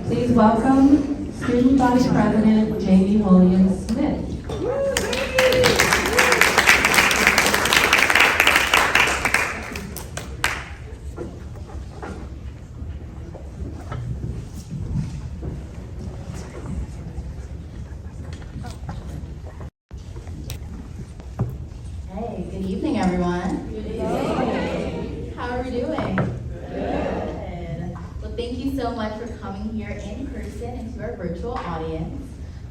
Please welcome Student Body President Jamie Williams-Smith. Hey, good evening, everyone. Good evening. How are we doing? Good. Well, thank you so much for coming here in person and to our virtual audience.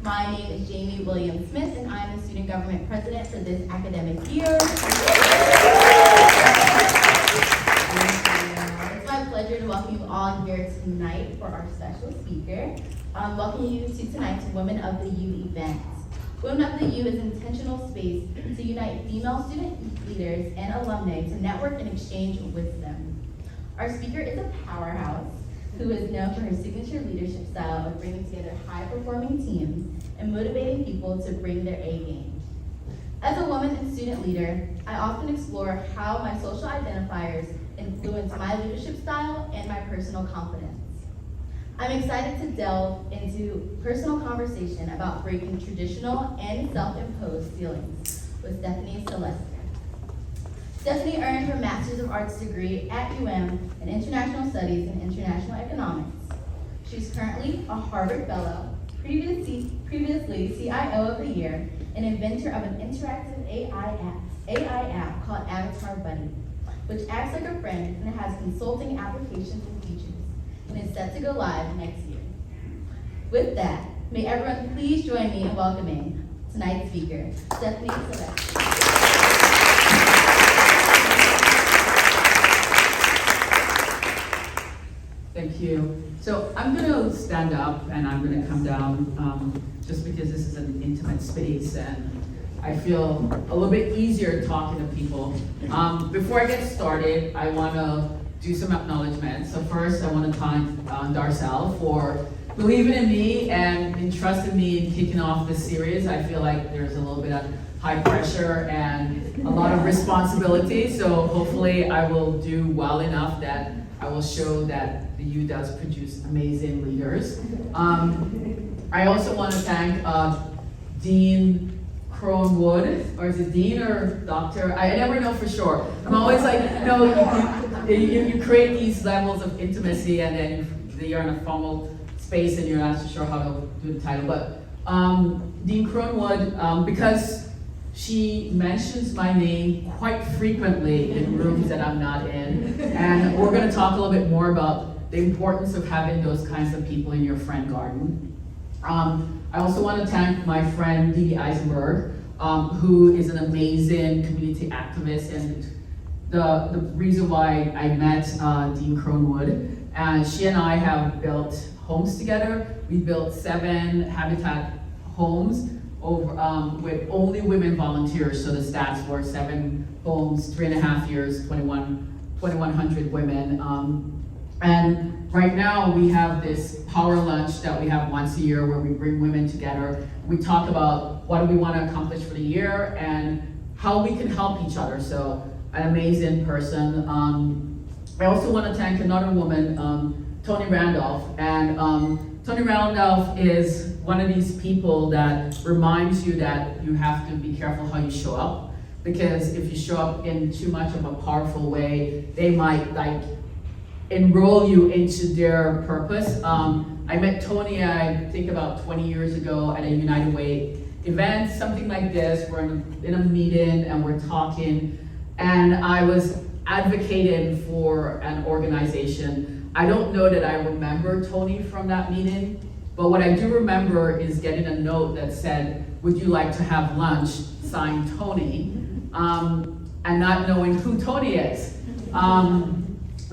My name is Jamie Williams-Smith, and I am the Student Government President for this academic year. It's my pleasure to welcome you all here tonight for our special speaker. Welcome you to tonight's Women of the U event. Women of the U is an intentional space to unite female student leaders and alumni to network and exchange wisdom. Our speaker is a powerhouse who is known for her signature leadership style of bringing together high-performing teams and motivating people to bring their A game. As a woman and student leader, I often explore how my social identifiers influence my leadership style and my personal confidence. I'm excited to delve into personal conversation about breaking traditional and self-imposed ceilings with Stephanie Sylvestre. Stephanie earned her Master's of Arts degree at UM in International Studies and International Economics. She's currently a Harvard Fellow, previously CIO of the Year, and inventor of an interactive AI app called Avatar Buddy, which acts like a friend and has consulting applications and features, and is set to go live next year. With that, may everyone please join me in welcoming tonight's speaker, Stephanie Sylvestre. Thank you. So I'm going to stand up and I'm going to come down just because this is an intimate space and I feel a little bit easier talking to people. Before I get started, I want to do some acknowledgments. So first, I want to thank Darcel for believing in me and entrusting me in kicking off this series. I feel like there's a little bit of high pressure and a lot of responsibility. So hopefully I will do well enough that I will show that the U does produce amazing leaders. I also want to thank Dean Cronewood, or is it Dean or Doctor? I never know for sure. I'm always like, you create these levels of intimacy and then you're in a formal space and you're not sure how to do the title. But Dean Cronewood, because she mentions my name quite frequently in rooms that I'm not in, and we're going to talk a little bit more about the importance of having those kinds of people in your friend garden. I also want to thank my friend Dee Eisenberg, who is an amazing community activist, and the reason why I met Dean Cronewood, and she and I have built homes together. We built 7 Habitat homes over with only women volunteers, so the stats were 7 homes, 3.5 years, 2,100 women. And right now we have this power lunch that we have once a year where we bring women together. We talk about what do we want to accomplish for the year and how we can help each other. So an amazing person. I also want to thank another woman, Tony Randolph. And Tony Randolph is one of these people that reminds you that you have to be careful how you show up, because if you show up in too much of a powerful way, they might like enroll you into their purpose. I met Tony, I think about 20 years ago at a United Way event, something like this. We're in a meeting and we're talking, and I was advocating for an organization. I don't know that I remember Tony from that meeting, but what I do remember is getting a note that said, "Would you like to have lunch?" signed Tony, and not knowing who Tony is.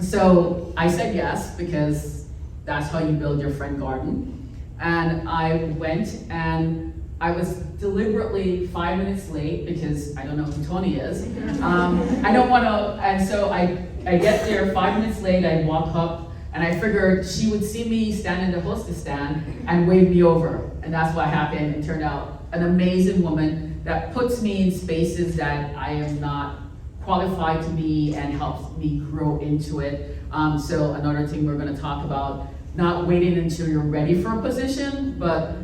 So I said yes, because that's how you build your friend garden. And I went, and I was deliberately 5 minutes late because I don't know who Tony is. I don't want to, and so I get there 5 minutes late, I walk up, and I figured she would see me stand in the hostess stand and wave me over. And that's what happened. It turned out an amazing woman that puts me in spaces that I am not qualified to be and helps me grow into it. So another thing we're going to talk about not waiting until you're ready for a position, but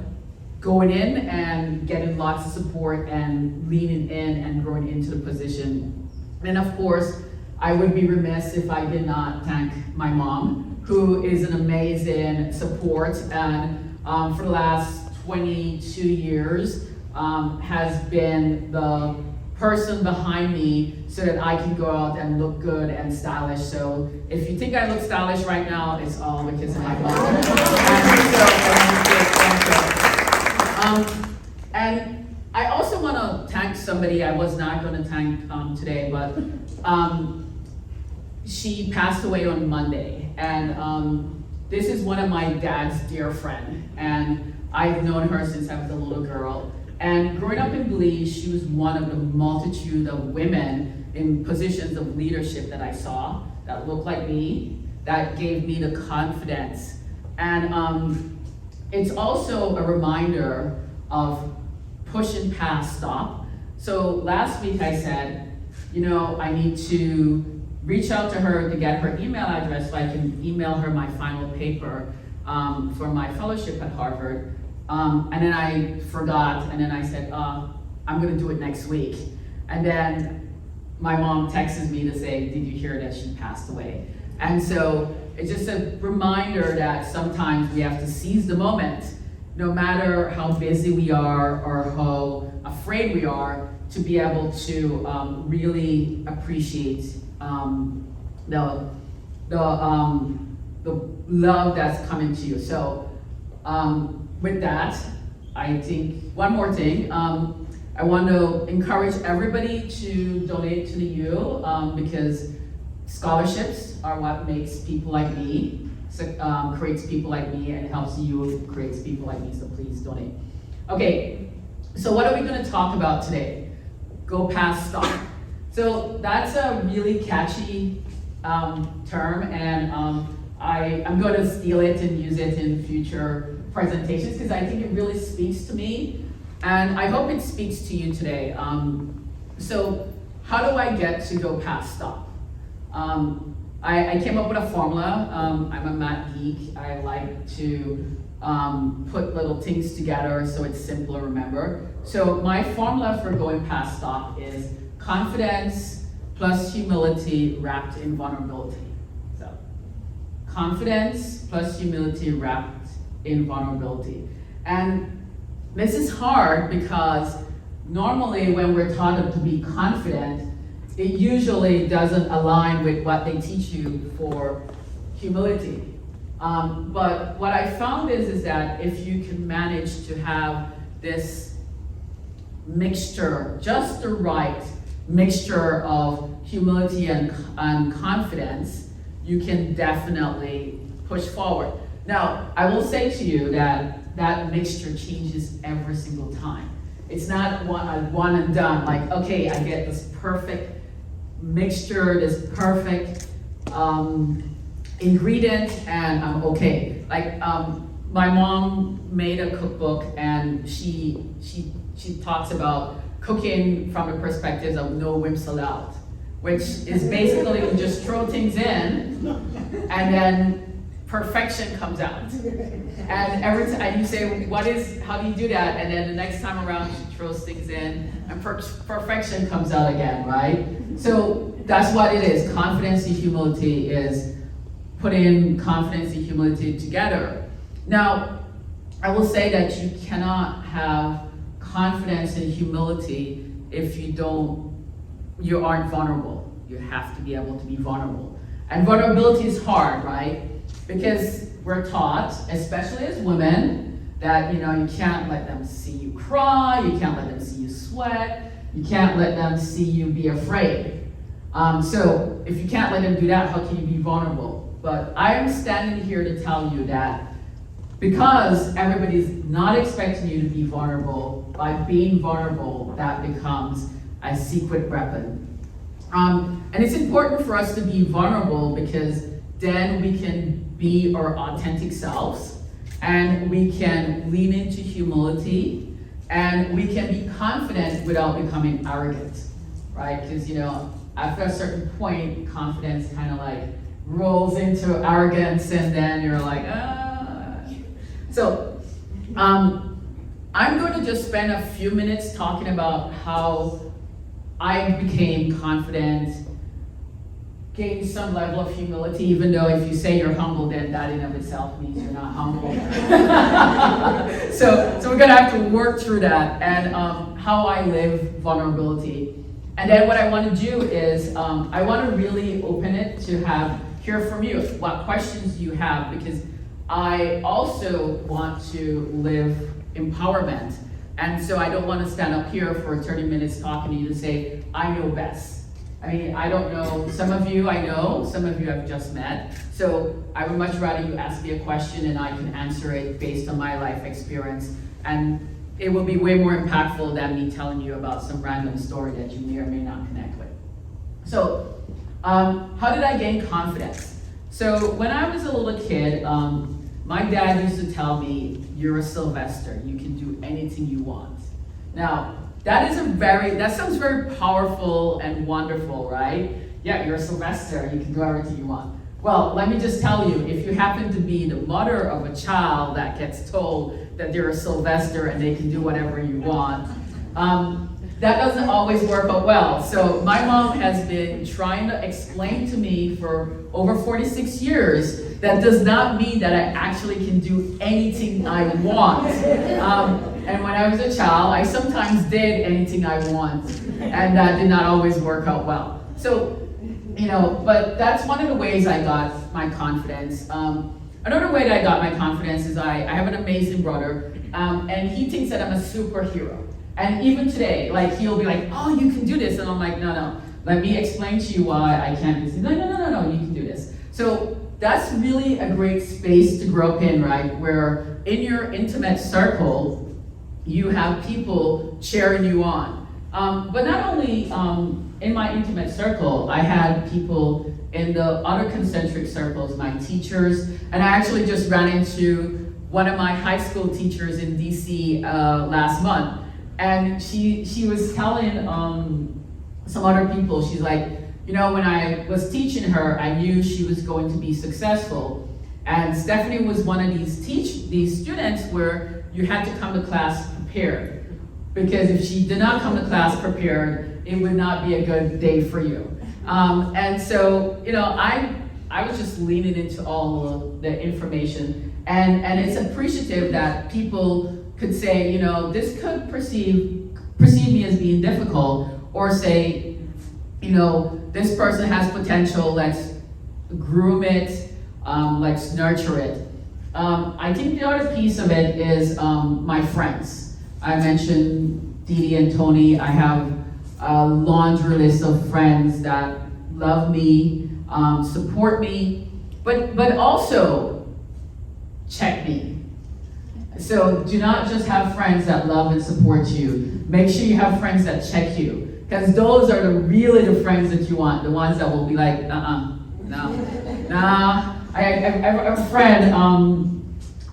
going in and getting lots of support and leaning in and growing into the position. And of course, I would be remiss if I did not thank my mom, who is an amazing support, and for the last 22 years has been the person behind me so that I can go out and look good and stylish. So if you think I look stylish right now, it's all because of my mom. And so and I also want to thank somebody I was not going to thank today, but she passed away on Monday, and this is one of my dad's dear friend, and I've known her since I was a little girl. And growing up in Belize, she was one of the multitude of women in positions of leadership that I saw that looked like me, that gave me the confidence. And it's also a reminder of pushing past stop. So last week I said, you know, I need to reach out to her to get her email address so I can email her my final paper for my fellowship at Harvard. And then I forgot, and then I said, I'm gonna do it next week. And then my mom texted me to say, did you hear that she passed away? And so it's just a reminder that sometimes we have to seize the moment, no matter how busy we are or how afraid we are, to be able to really appreciate the love that's coming to you. So with that, I think one more thing. I want to encourage everybody to donate to the U because scholarships are what makes people like me, creates people like me, and helps you creates people like me, so please donate. Okay, so what are we going to talk about today? Go past stop. So that's a really catchy term, and I'm going to steal it and use it in future presentations because I think it really speaks to me, and I hope it speaks to you today. So how do I get to go past stop? I came up with a formula. I'm a math geek. I like to put little things together so it's simple to remember. So my formula for going past stop is confidence plus humility wrapped in vulnerability. So confidence plus humility wrapped in vulnerability. And this is hard because normally when we're taught to be confident, it usually doesn't align with what they teach you for humility. But what I found is that if you can manage to have this mixture, just the right mixture of humility and confidence, you can definitely push forward. Now, I will say to you that that mixture changes every single time. It's not one and done, like, okay, I get this perfect mixture, this perfect ingredient, and I'm okay. Like, my mom made a cookbook, and she talks about cooking from the perspective of no whims allowed, which is basically you just throw things in, and then perfection comes out. And every time you say, how do you do that? And then the next time around, she throws things in, and perfection comes out again, right? So that's what it is. Confidence and humility is putting confidence and humility together. Now, I will say that you cannot have confidence and humility if you aren't vulnerable. You have to be able to be vulnerable. And vulnerability is hard, right? Because we're taught, especially as women, that you can't let them see you cry, you can't let them see you sweat, you can't let them see you be afraid. So if you can't let them do that, how can you be vulnerable? But I am standing here to tell you that because everybody's not expecting you to be vulnerable, by being vulnerable, that becomes a secret weapon. And it's important for us to be vulnerable because then we can be our authentic selves, and we can lean into humility, and we can be confident without becoming arrogant, right? Because after a certain point, confidence kind of like rolls into arrogance, and then you're like, ah. So, I'm going to just spend a few minutes talking about how I became confident, gained some level of humility, even though if you say you're humble, then that in of itself means you're not humble. So we're gonna have to work through that, and how I live vulnerability. And then what I want to do is, I want to really open it to hear from you what questions you have, because I also want to live empowerment. And so I don't want to stand up here for 30 minutes talking to you to say, I know best. I mean, I don't know, some of you I know, some of you I've just met. So I would much rather you ask me a question and I can answer it based on my life experience. And it will be way more impactful than me telling you about some random story that you may or may not connect with. So, how did I gain confidence? So when I was a little kid, my dad used to tell me, you're a Sylvestre, you can do anything you want. Now, that sounds very powerful and wonderful, right? Yeah, you're a Sylvestre, you can do everything you want. Well, let me just tell you, if you happen to be the mother of a child that gets told that they're a Sylvestre and they can do whatever you want, that doesn't always work out well. So my mom has been trying to explain to me for over 46 years that does not mean that I actually can do anything I want. And when I was a child, I sometimes did anything I want, and that did not always work out well. So, but that's one of the ways I got my confidence. Another way that I got my confidence is I have an amazing brother, and he thinks that I'm a superhero. And even today, like, he'll be like, oh, you can do this. And I'm like, no, let me explain to you why I can't do this. No, you can do this. So that's really a great space to grow up in, right? Where in your intimate circle, you have people cheering you on. But not only in my intimate circle, I had people in the other concentric circles, my teachers, and I actually just ran into one of my high school teachers in DC last month. And she was telling some other people, she's like, when I was teaching her, I knew she was going to be successful. And Stephanie was one of these students where you had to come to class prepared. Because if she did not come to class prepared, it would not be a good day for you. And so, I was just leaning into all of the information. And it's appreciative that people could say, this could perceive me as being difficult, or say, this person has potential, let's groom it, let's nurture it. I think the other piece of it is my friends. I mentioned Dee and Tony. I have a laundry list of friends that love me, support me, but also check me. So do not just have friends that love and support you. Make sure you have friends that check you, because those are really the friends that you want, the ones that will be like, no. I have a friend,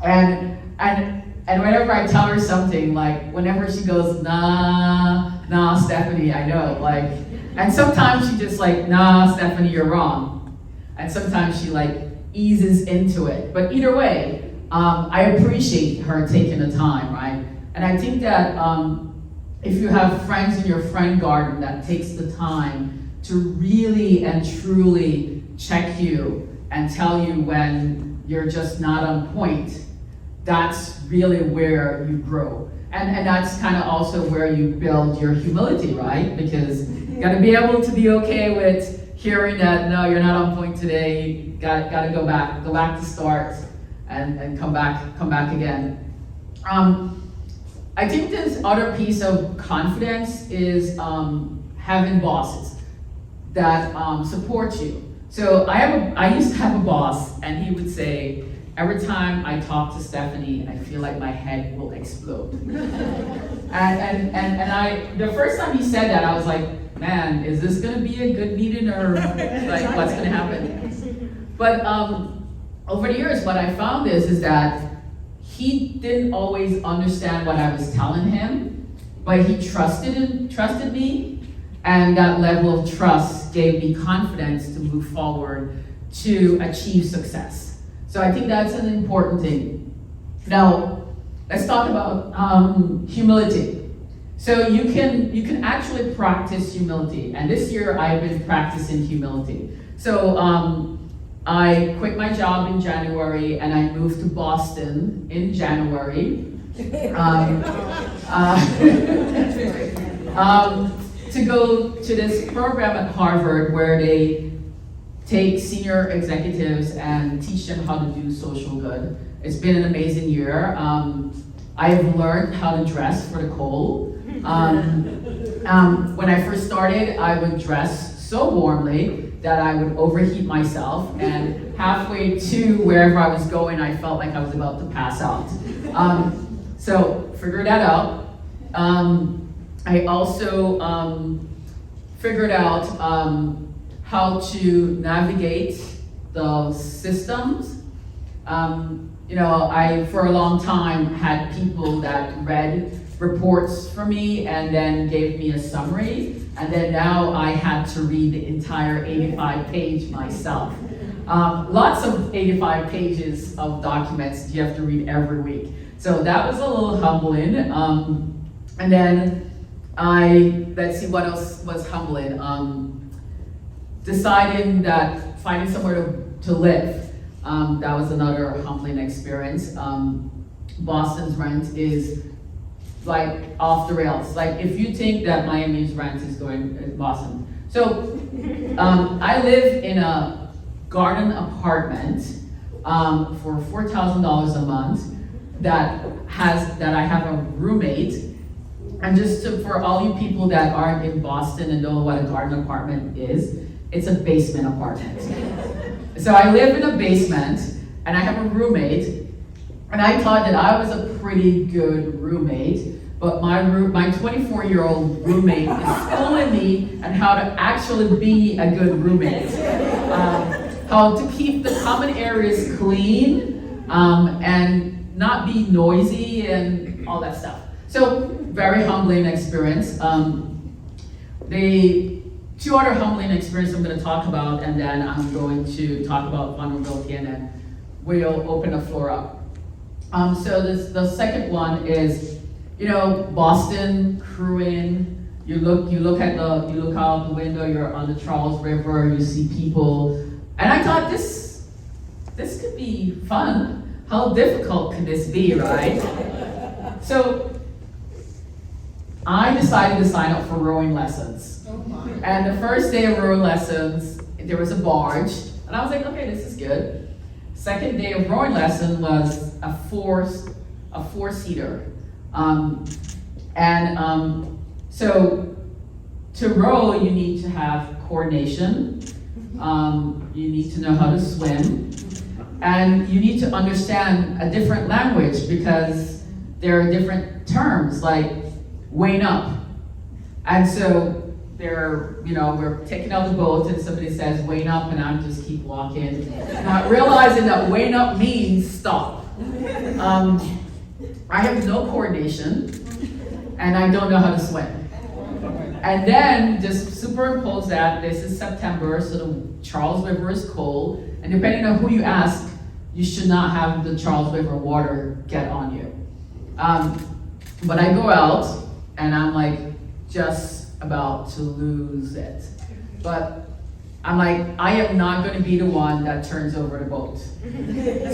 and whenever I tell her something, like whenever she goes, nah, Stephanie, I know, like, and sometimes she just like, nah, Stephanie, you're wrong. And sometimes she like eases into it. But either way, I appreciate her taking the time, right? And I think that if you have friends in your friend garden that takes the time to really and truly check you and tell you when you're just not on point, that's really where you grow. And that's kind of also where you build your humility, right? Because you gotta be able to be okay with hearing that, no, you're not on point today, you gotta go back to start and come back again. I think this other piece of confidence is having bosses that support you. So I used to have a boss, and he would say, every time I talk to Stephanie, I feel like my head will explode. and the first time he said that, I was like, man, is this gonna be a good meeting, or like what's gonna happen? But over the years, what I found is that he didn't always understand what I was telling him, but he trusted me, And that level of trust gave me confidence to move forward to achieve success. So I think that's an important thing. Now, let's talk about humility. So you can actually practice humility. And this year I've been practicing humility. So I quit my job in January and I moved to Boston in January. To go to this program at Harvard where they take senior executives and teach them how to do social good. It's been an amazing year. I've learned how to dress for the cold. When I first started, I would dress so warmly that I would overheat myself, and halfway to wherever I was going, I felt like I was about to pass out. So figured that out. I also figured out how to navigate the systems. I, for a long time, had people that read reports for me and then gave me a summary, and then now I had to read the entire 85-page myself. Lots of 85 pages of documents you have to read every week. So that was a little humbling. And then let's see what else was humbling. Deciding that finding somewhere to live, that was another humbling experience. Boston's rent is like off the rails. Like if you think that Miami's rent is going in Boston. So I live in a garden apartment for $4,000 a month that I have a roommate. And just for all you people that aren't in Boston and don't know what a garden apartment is, it's a basement apartment. So I live in a basement and I have a roommate, and I thought that I was a pretty good roommate, but my 24-year-old roommate is schooling me on how to actually be a good roommate. How to keep the common areas clean and not be noisy and all that stuff. So very humbling experience. The two other humbling experiences I'm going to talk about, and then I'm going to talk about vulnerability, and then we'll open the floor up. So the second one is, Boston crewing. You look out the window. You're on the Charles River. You see people, and I thought this could be fun. How difficult could this be, right? So I decided to sign up for rowing lessons. And the first day of rowing lessons, there was a barge, and I was like, okay, this is good. Second day of rowing lesson was a four-seater. So to row, you need to have coordination. You need to know how to swim. And you need to understand a different language because there are different terms like wane up. And so we're taking out the boat and somebody says wane up, and I just keep walking, not realizing that wane up means stop. I have no coordination and I don't know how to swim. And then just superimpose that, this is September, so the Charles River is cold, and depending on who you ask, you should not have the Charles River water get on you. But I go out and I'm like just about to lose it. But I'm like, I am not going to be the one that turns over the boat.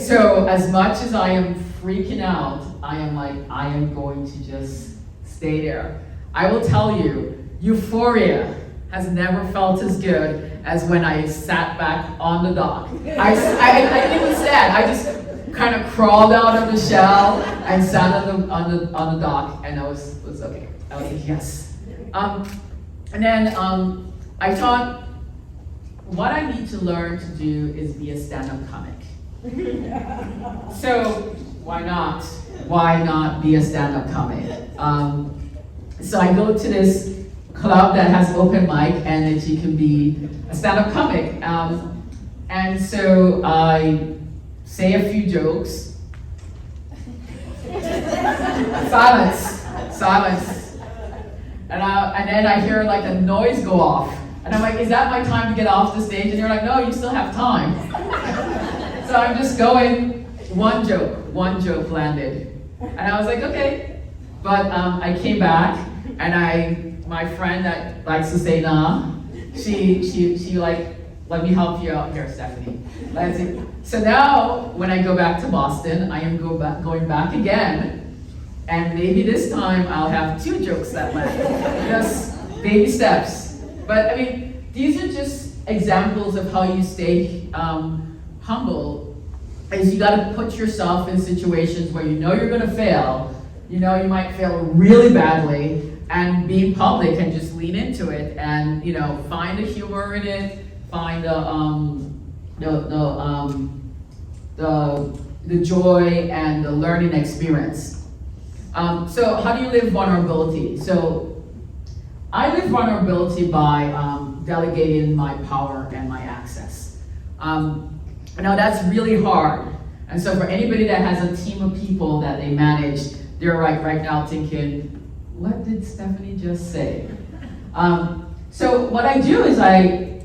So as much as I am freaking out, I am like, I am going to just stay there. I will tell you, euphoria has never felt as good as when I sat back on the dock. I didn't even stand. I just kind of crawled out of the shell and sat on the dock, and I was okay. I was like, yes. And then I thought, what I need to learn to do is be a stand-up comic. So why not? Why not be a stand-up comic? So I go to this club that has open mic, and that you can be a stand-up comic. And so I say a few jokes. Silence. And then I hear like a noise go off. And I'm like, is that my time to get off the stage? And you're like, no, you still have time. So I'm just going, one joke landed. And I was like, okay. But I came back, and my friend that likes to say nah, she like, let me help you out here, Stephanie. Let's see. So now, when I go back to Boston, I am going back again, and maybe this time I'll have 2 jokes that land. Just baby steps. But I mean, these are just examples of how you stay humble. Is you got to put yourself in situations where you know you're going to fail, you know you might fail really badly, and be public and just lean into it, and find the humor in it, find the joy and the learning experience. So how do you live vulnerability? So I live vulnerability by delegating my power and my access. Now that's really hard. And so for anybody that has a team of people that they manage, they're right now thinking, what did Stephanie just say? So what I do is I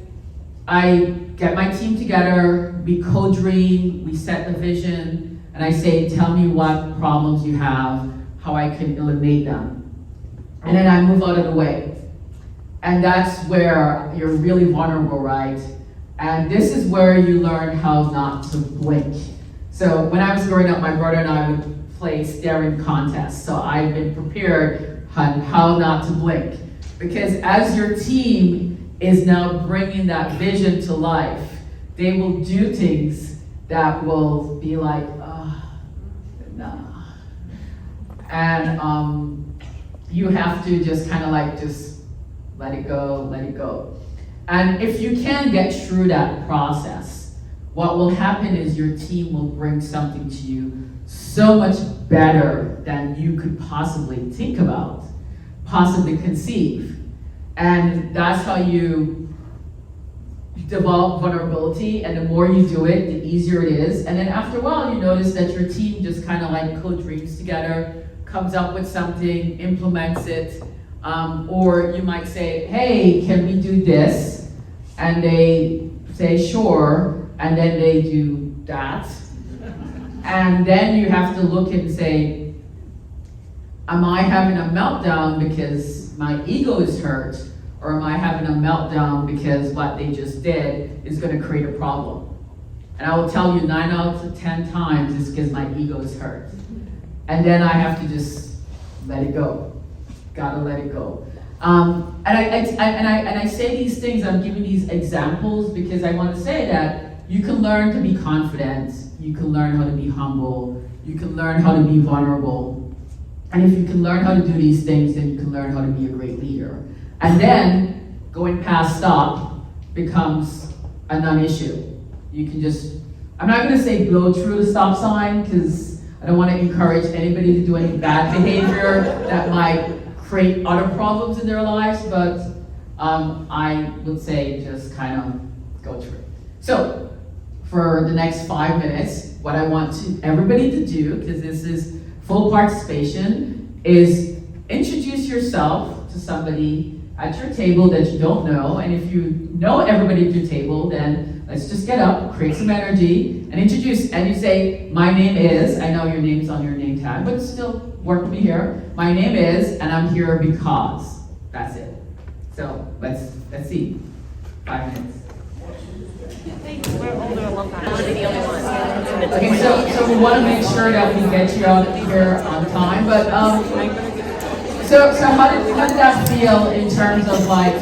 get my team together, we co-dream, we set the vision, and I say, tell me what problems you have, how I can eliminate them. And then I move out of the way. And that's where you're really vulnerable, right? And this is where you learn how not to blink. So when I was growing up, my brother and I would play staring contests. So I've been prepared on how not to blink. Because as your team is now bringing that vision to life, they will do things that will be like, no. And you have to just kind of like, just let it go, let it go. And if you can get through that process, what will happen is your team will bring something to you so much better than you could possibly think about, possibly conceive. And that's how you develop vulnerability, and the more you do it, the easier it is. And then after a while, you notice that your team just kind of like co-dreams together, comes up with something, implements it, or you might say, hey, can we do this? And they say, sure, and then they do that. And then you have to look and say, am I having a meltdown because my ego is hurt? Or am I having a meltdown because what they just did is going to create a problem? And I will tell you 9 out of 10 times it's because my ego is hurt. And then I have to just let it go. Gotta let it go. And I say these things, I'm giving these examples because I want to say that you can learn to be confident, you can learn how to be humble, you can learn how to be vulnerable. And if you can learn how to do these things, then you can learn how to be a great leader. And then going past stop becomes a non-issue. You can just, I'm not going to say blow through the stop sign because I don't want to encourage anybody to do any bad behavior that might create other problems in their lives, but I would say just kind of go through it. So for the next 5 minutes, what I want everybody to do, because this is full participation, is introduce yourself to somebody at your table that you don't know, and if you know everybody at your table, then let's just get up, create some energy, and introduce, and you say, my name is, I know your name's on your name tag, but still work with me here. My name is, and I'm here because. That's it. So let's see. 5 minutes. We're older alumni. I want to be the only one. Okay, so we want to make sure that we get you out here on time, but so how did that feel in terms of like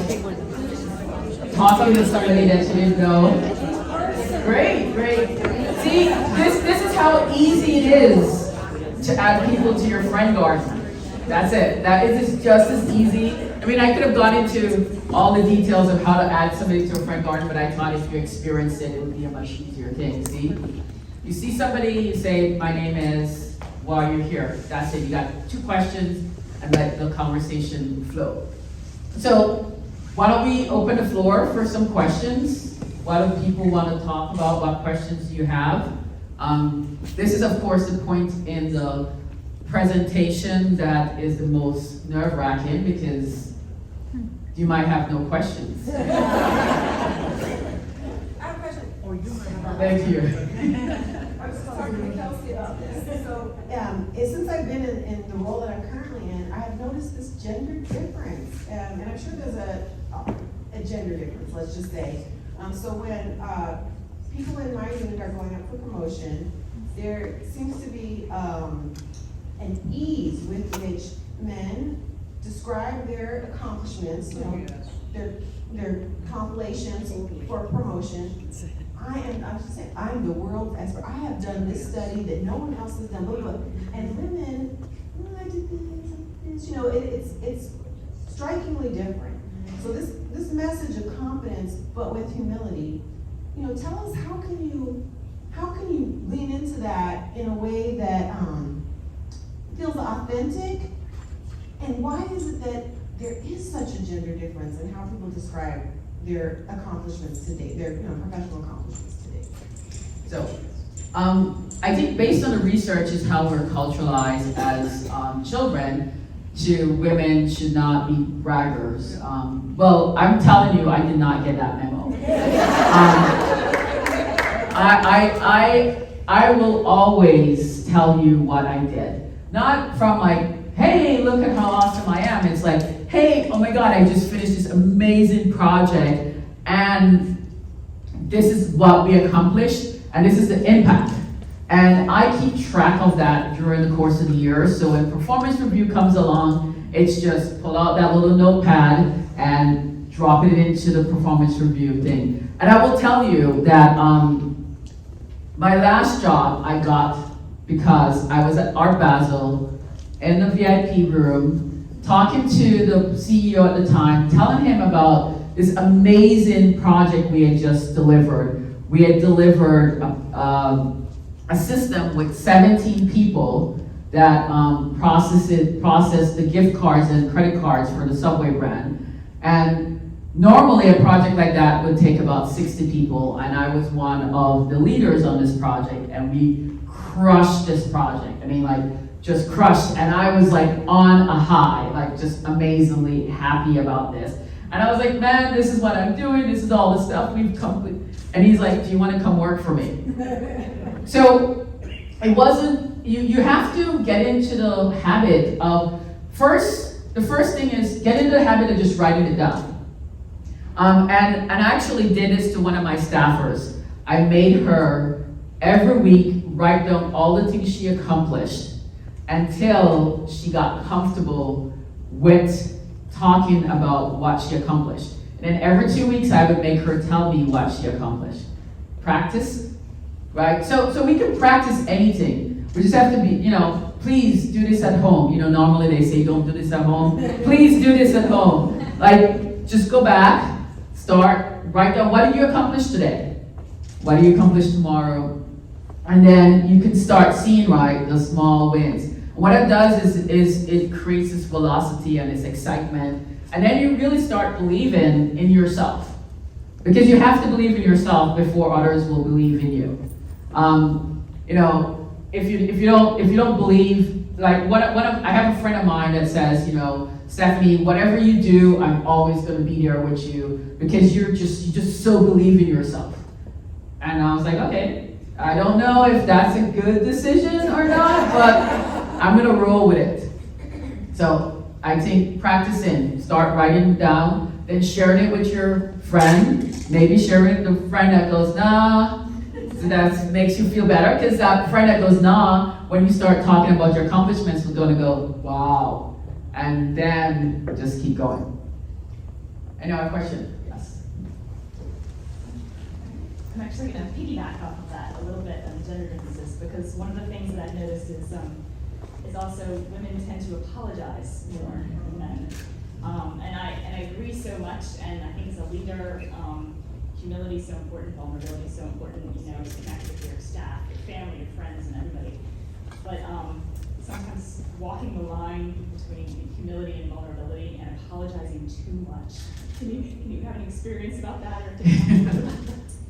talking to somebody that you didn't know? Great. See, this is how easy it is to add people to your friend garden. That's it. That is just as easy. I mean, I could have gone into all the details of how to add somebody to a friend garden, but I thought if you experienced it, it would be a much easier thing. See? You see somebody, you say, my name is, while you're here. That's it. You got 2 questions, and let the conversation flow. So, why don't we open the floor for some questions? What do people want to talk about? What questions do you have? This is, of course, the point in the presentation that is the most nerve-wracking because you might have no questions. I have a question. Or you might have. Thank you. I was talking to Kelsey about this. So, since I've been in the role that I'm currently in, I have noticed this gender difference. And I'm sure there's a gender difference, let's just say. So when people in my unit are going up for promotion, there seems to be an ease with which men describe their accomplishments, you know, their compilations for promotion. I'm just saying, I'm the world's expert. I have done this study that no one else has done, blah, blah, blah. And women, I did this, you know, it's strikingly different. So this message of confidence, but with humility, you know, tell us how can you lean into that in a way that feels authentic, and why is it that there is such a gender difference in how people describe their accomplishments today, their professional accomplishments today? So, I think based on the research is how we're culturalized as children to women should not be braggers. Well, I'm telling you, I did not get that memo. I will always tell you what I did. Not from like, hey, look at how awesome I am. It's like, hey, oh my God, I just finished this amazing project and this is what we accomplished and this is the impact. And I keep track of that during the course of the year. So when performance review comes along, it's just pull out that little notepad and drop it into the performance review thing. And I will tell you that my last job I got because I was at Art Basel in the VIP room talking to the CEO at the time, telling him about this amazing project we had just delivered. We had delivered a system with 17 people that processed the gift cards and credit cards for the Subway brand. And normally a project like that would take about 60 people, and I was one of the leaders on this project, and we crushed this project. I mean, like, just crushed, and I was like on a high, like just amazingly happy about this. And I was like, man, this is what I'm doing, this is all the stuff we've come with. And he's like, do you want to come work for me? So it wasn't, you have to get into the habit of, the first thing is get into the habit of just writing it down. And I actually did this to one of my staffers. I made her every week write down all the things she accomplished until she got comfortable with talking about what she accomplished. And then every 2 weeks I would make her tell me what she accomplished. Practice, right? So we can practice anything. We just have to be, you know, please do this at home. You know, normally they say don't do this at home. Please do this at home. Like, just go back, start, write down what did you accomplish today? What do you accomplish tomorrow? And then you can start seeing, right, the small wins. What it does is it creates this velocity and this excitement, and then you really start believing in yourself, because you have to believe in yourself before others will believe in you. You know, if you don't believe, like I have a friend of mine that says, you know, Stephanie, whatever you do, I'm always going to be there with you because you just so believe in yourself. And I was like, okay, I don't know if that's a good decision or not, but I'm gonna roll with it. So I think practicing, start writing down, then sharing it with your friend, maybe sharing it with the friend that goes, nah, so that makes you feel better, because that friend that goes, nah, when you start talking about your accomplishments, we're gonna go, wow, and then just keep going. Any other question? Yes. I'm actually going to piggyback off of that a little bit on gender differences, because one of the things that I've noticed is also women tend to apologize more than men. And I agree so much, and I think as a leader, humility is so important, vulnerability is so important, you know, to connect with your staff, your family, your friends, and everybody. But sometimes walking the line between humility and vulnerability and apologizing too much. Can you have any experience about that? Or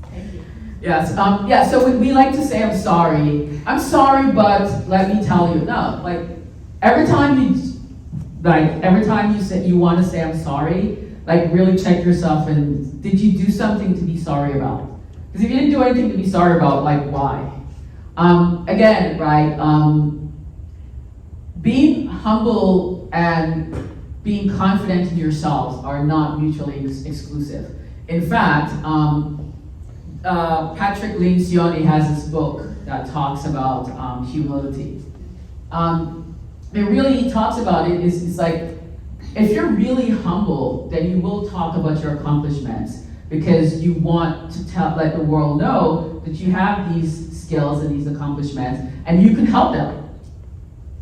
Thank you. Yes, so we like to say, I'm sorry, but let me tell you. No, like, every time you say you want to say I'm sorry, like really check yourself and did you do something to be sorry about? Because if you didn't do anything to be sorry about, like why? Again, right, being humble and being confident in yourselves are not mutually exclusive. In fact, Patrick Lencioni has this book that talks about humility. It really talks about it, it's like, if you're really humble, then you will talk about your accomplishments because you want to let the world know that you have these skills and these accomplishments and you can help them,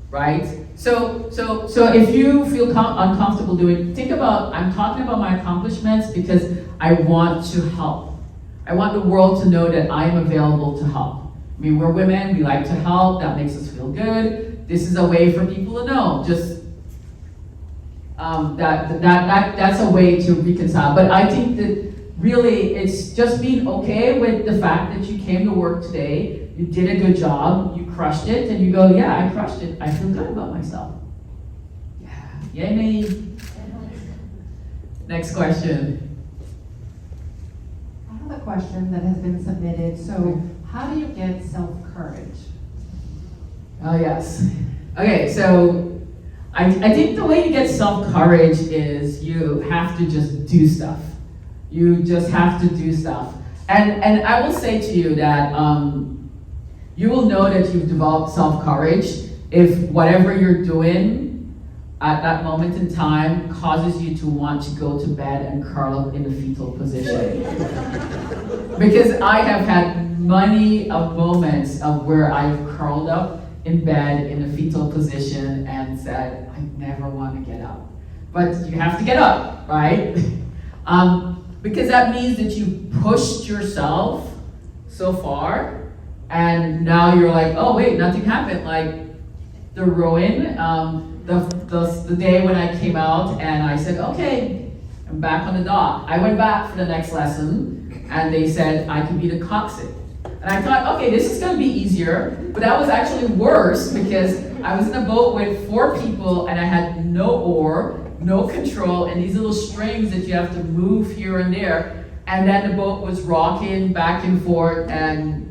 right? So if you feel uncomfortable doing, think about, I'm talking about my accomplishments because I want to help. I want the world to know that I am available to help. I mean, we're women, we like to help, that makes us feel good. This is a way for people to know, just that's a way to reconcile. But I think that really it's just being okay with the fact that you came to work today, you did a good job, you crushed it, and you go, yeah, I crushed it, I feel good about myself. Yeah, yay me. Next question. I have a question that has been submitted. So how do you get self-courage? Oh, yes. Okay, so I think the way you get self-courage is you have to just do stuff. You just have to do stuff. And I will say to you that you will know that you've developed self-courage if whatever you're doing at that moment in time causes you to want to go to bed and curl up in a fetal position. Because I have had many of moments of where I've curled up in bed in a fetal position and said, I never want to get up. But you have to get up, right? Because that means that you pushed yourself so far and now you're like, oh wait, nothing happened. Like the ruin, the day when I came out and I said, okay, I'm back on the dock. I went back for the next lesson and they said I could be the coxswain. And I thought, okay, this is gonna be easier, but that was actually worse because I was in a boat with 4 people and I had no oar, no control, and these little strings that you have to move here and there. And then the boat was rocking back and forth and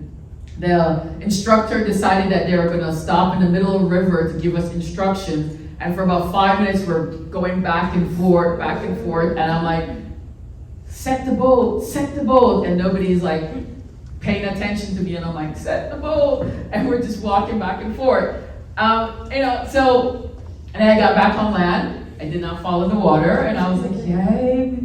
the instructor decided that they were gonna stop in the middle of the river to give us instructions. And for about 5 minutes, we're going back and forth, and I'm like, set the boat, and nobody's like paying attention to me, and I'm like, set the boat, and we're just walking back and forth. And then I got back on land, I did not fall in the water, and I was like, yay.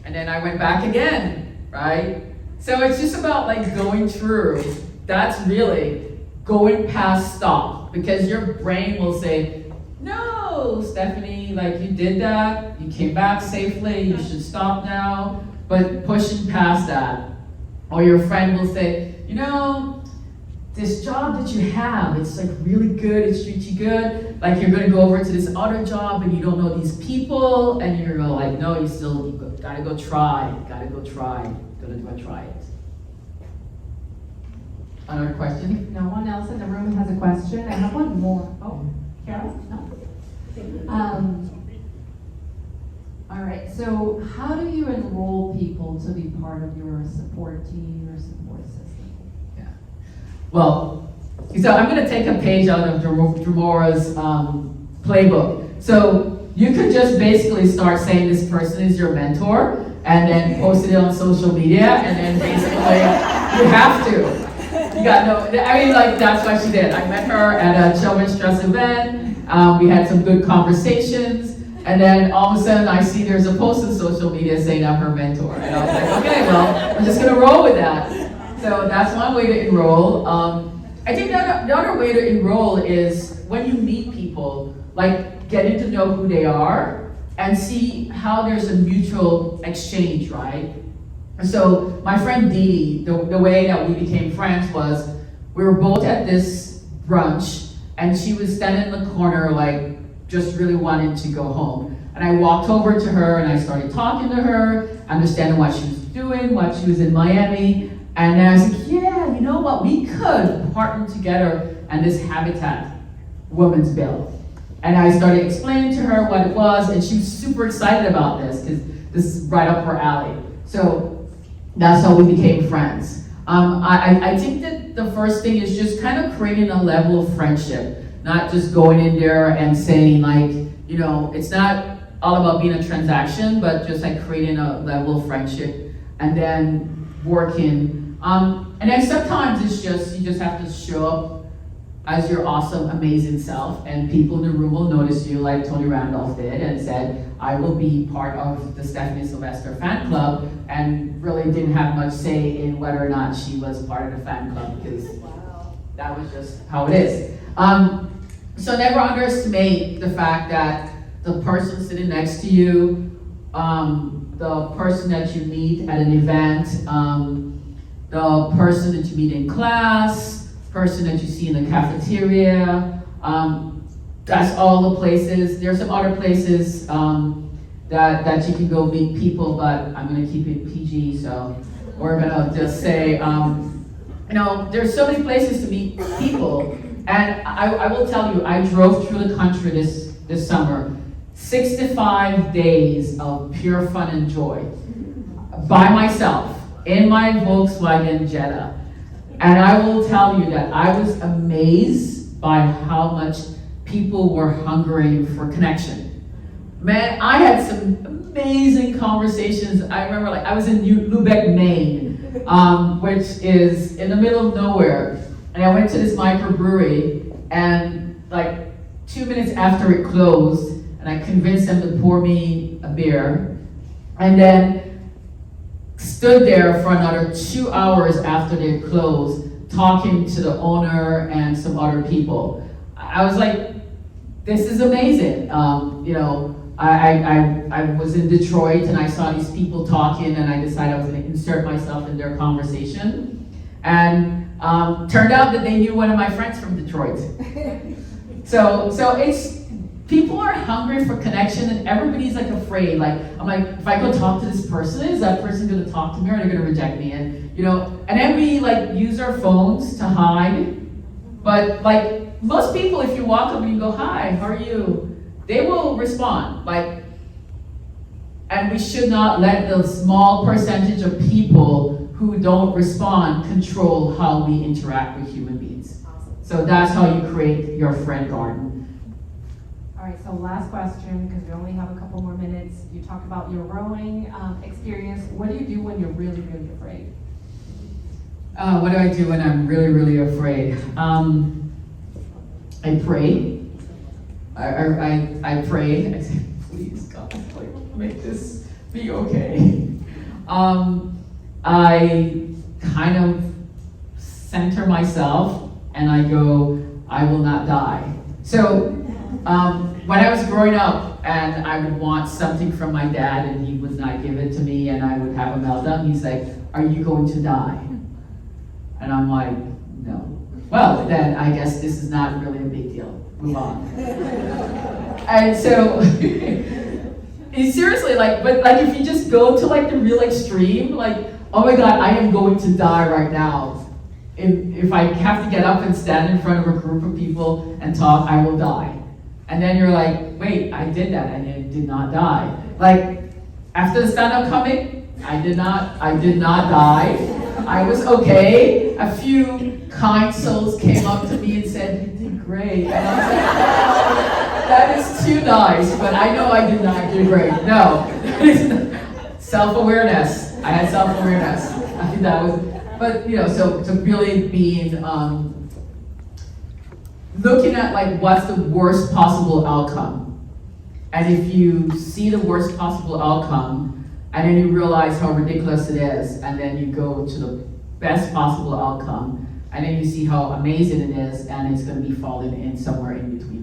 And then I went back again, right? So it's just about like going through, that's really going past stop, because your brain will say, no, Stephanie, like you did that, you came back safely, you should stop now, but pushing past that. Or your friend will say, you know, this job that you have, it's like really good, it treats you good, like you're gonna go over to this other job and you don't know these people, and you're gonna like, no, you gotta go try it. Another question? If no one else in the room has a question, I have one more. Oh, Carol? No? All right, so how do you enroll people to be part of your support team or support system? Yeah. Well, so I'm going to take a page out of Jamora's playbook. So you could just basically start saying this person is your mentor and then post it on social media and then basically you have to. You got no, I mean, like that's what she did. I met her at a Children's Trust event. We had some good conversations. And then all of a sudden I see there's a post on social media saying I'm her mentor. And I was like, okay, well, I'm just gonna roll with that. So that's one way to enroll. I think the other way to enroll is when you meet people, like getting to know who they are and see how there's a mutual exchange, right? So my friend Dee, the way that we became friends was, we were both at this brunch and she was standing in the corner like, just really wanted to go home. And I walked over to her and I started talking to her, understanding what she was doing, what she was in Miami. And then I was like, yeah, you know what, we could partner together on this Habitat Women's Bill. And I started explaining to her what it was, and she was super excited about this, because this is right up her alley. So that's how we became friends. I think that the first thing is just kind of creating a level of friendship, not just going in there and saying like, you know, it's not all about being a transaction, but just like creating a level of friendship and then working. And then sometimes it's just, you just have to show up as your awesome, amazing self, and people in the room will notice you like Tony Randolph did and said, I will be part of the Stephanie Sylvestre fan club, and really didn't have much say in whether or not she was part of the fan club, because that was just how it is. So never underestimate the fact that the person sitting next to you, the person that you meet at an event, the person that you meet in class, person that you see in the cafeteria, that's all the places. There's some other places that you can go meet people, but I'm gonna keep it PG, so we're gonna just say, you know, there's so many places to meet people, and I will tell you, I drove through the country this summer, 65 days of pure fun and joy, by myself, in my Volkswagen Jetta. And I will tell you that I was amazed by how much people were hungering for connection. Man, I had some amazing conversations. I remember like I was in Lubeck, Maine, which is in the middle of nowhere. And I went to this microbrewery, and like 2 minutes after it closed, and I convinced them to pour me a beer, and then stood there for another 2 hours after they closed, talking to the owner and some other people. I was like, this is amazing. You know, I was in Detroit and I saw these people talking, and I decided I was gonna insert myself in their conversation. And turned out that they knew one of my friends from Detroit. So it's, people are hungry for connection, and everybody's like afraid. Like, I'm like, if I go talk to this person, is that person gonna talk to me, or are they gonna reject me? And you know, and then we like use our phones to hide. But like most people, if you walk up and you go, hi, how are you? They will respond. Like, and we should not let the small percentage of people who don't respond control how we interact with human beings. So that's how you create your friend garden. All right, so last question, because we only have a couple more minutes. You talked about your rowing experience. What do you do when you're really, really afraid? What do I do when I'm really, really afraid? I pray. I pray. I say, please, God, like, make this be okay. I kind of center myself, and I go, I will not die. So, when I was growing up and I would want something from my dad and he would not give it to me and I would have a meltdown, he's like, are you going to die? And I'm like, no. Well, then I guess this is not really a big deal. Move on. And so, seriously, like, but like if you just go to like the real extreme, like, oh my God, I am going to die right now. If I have to get up and stand in front of a group of people and talk, I will die. And then you're like, wait, I did that and it did not die. Like, after the stand-up comic, I did not die. I was okay. A few kind souls came up to me and said, you did great. And I was like, that is too nice, but I know I did not do great. No, self-awareness. I had self-awareness. I think that was, but you know, so really being, looking at like what's the worst possible outcome. And if you see the worst possible outcome, and then you realize how ridiculous it is, and then you go to the best possible outcome, and then you see how amazing it is, and it's gonna be falling in somewhere in between.